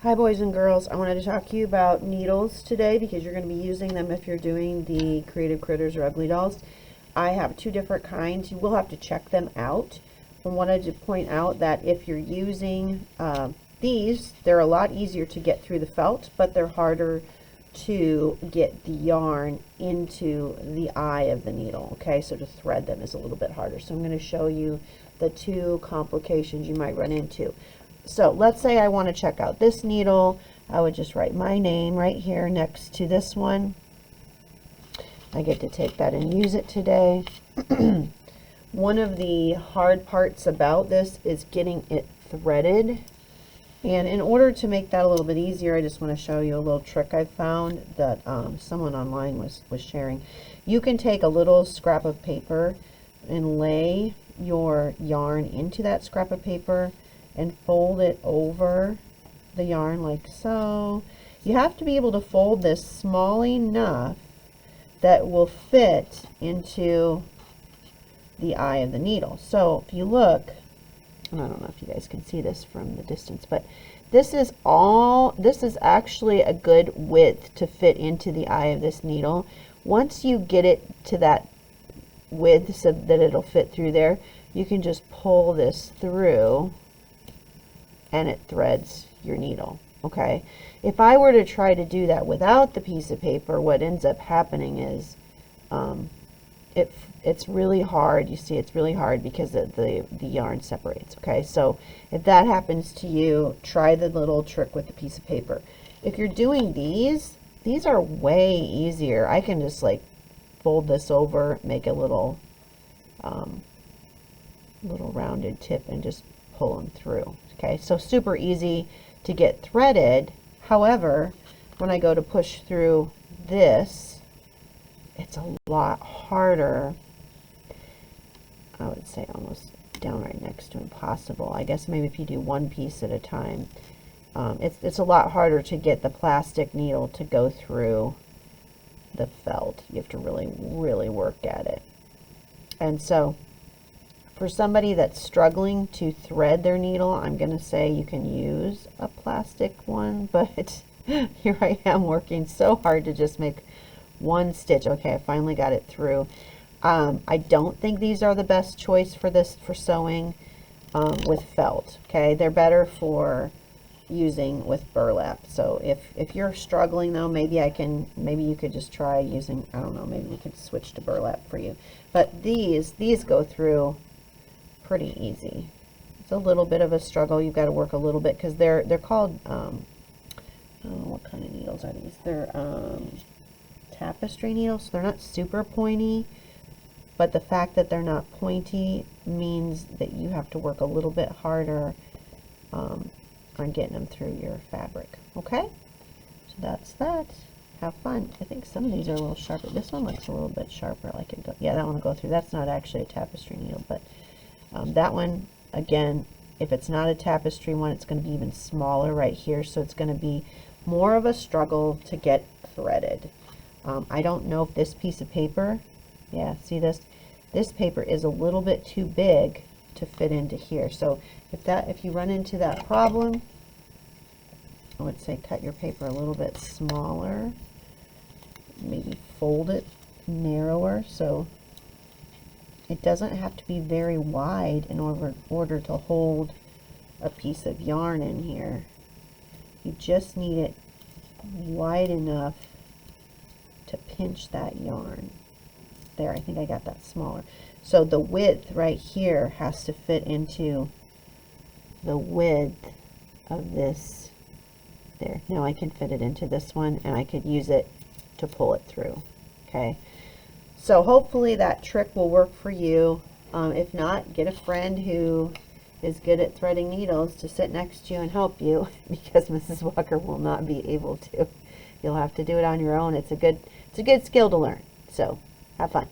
Hi boys and girls, I wanted to talk to you about needles today because you're going to be using them if you're doing the Creative Critters or Ugly Dolls. I have two different kinds. You will have to check them out. I wanted to point out that if you're using these, they're a lot easier to get through the felt, but they're harder to get the yarn into the eye of the needle. Okay, so to thread them is a little bit harder. So I'm going to show you the two complications you might run into. So let's say I want to check out this needle. I would just write my name right here next to this one. I get to take that and use it today. One of the hard parts about this is getting it threaded. And in order to make that a little bit easier, I just want to show you a little trick I found that someone online was sharing. You can take a little scrap of paper and lay your yarn into that scrap of paper and fold it over the yarn like so. You have to be able to fold this small enough that will fit into the eye of the needle. So if you look, and I don't know if you guys can see this from the distance, but this is actually a good width to fit into the eye of this needle. Once you get it to that width so that it'll fit through there, you can just pull this through and it threads your needle. Okay, if I were to try to do that without the piece of paper, what ends up happening is it's really hard. You see, it's really hard because the yarn separates. Okay, so if that happens to you, try the little trick with the piece of paper. If you're doing these are way easier. I can just like fold this over, make a little rounded tip and just pull them through. Okay, so super easy to get threaded. However, when I go to push through this, it's a lot harder. I would say almost downright next to impossible. I guess maybe if you do one piece at a time, it's a lot harder to get the plastic needle to go through the felt. You have to really work at it. And so for somebody that's struggling to thread their needle, I'm going to say you can use a plastic one, but here I am working so hard to just make one stitch. Okay, I finally got it through. I don't think these are the best choice for this, for sewing with felt. Okay, they're better for using with burlap. So if you're struggling though, maybe you could just try using, I don't know, maybe we could switch to burlap for you. But these go through pretty easy. It's a little bit of a struggle. You've got to work a little bit because they're called I don't know what kind of needles are these. They're tapestry needles, so they're not super pointy, but the fact that they're not pointy means that you have to work a little bit harder on getting them through your fabric. Okay, so that's that. Have fun. I think some of these are a little sharper. This one looks a little bit sharper, like it. Yeah, that one will go through. That's not actually a tapestry needle, but that one, again, if it's not a tapestry one, it's going to be even smaller right here, so it's going to be more of a struggle to get threaded. I don't know if this piece of paper, yeah, see this paper is a little bit too big to fit into here. So if you run into that problem, I would say cut your paper a little bit smaller, maybe fold it narrower so it doesn't have to be very wide in order to hold a piece of yarn in here. You just need it wide enough to pinch that yarn. There, I think I got that smaller. So the width right here has to fit into the width of this. There, now I can fit it into this one and I could use it to pull it through. Okay, so hopefully that trick will work for you. If not, get a friend who is good at threading needles to sit next to you and help you, because Mrs. Walker will not be able to. You'll have to do it on your own. It's a good skill to learn. So have fun.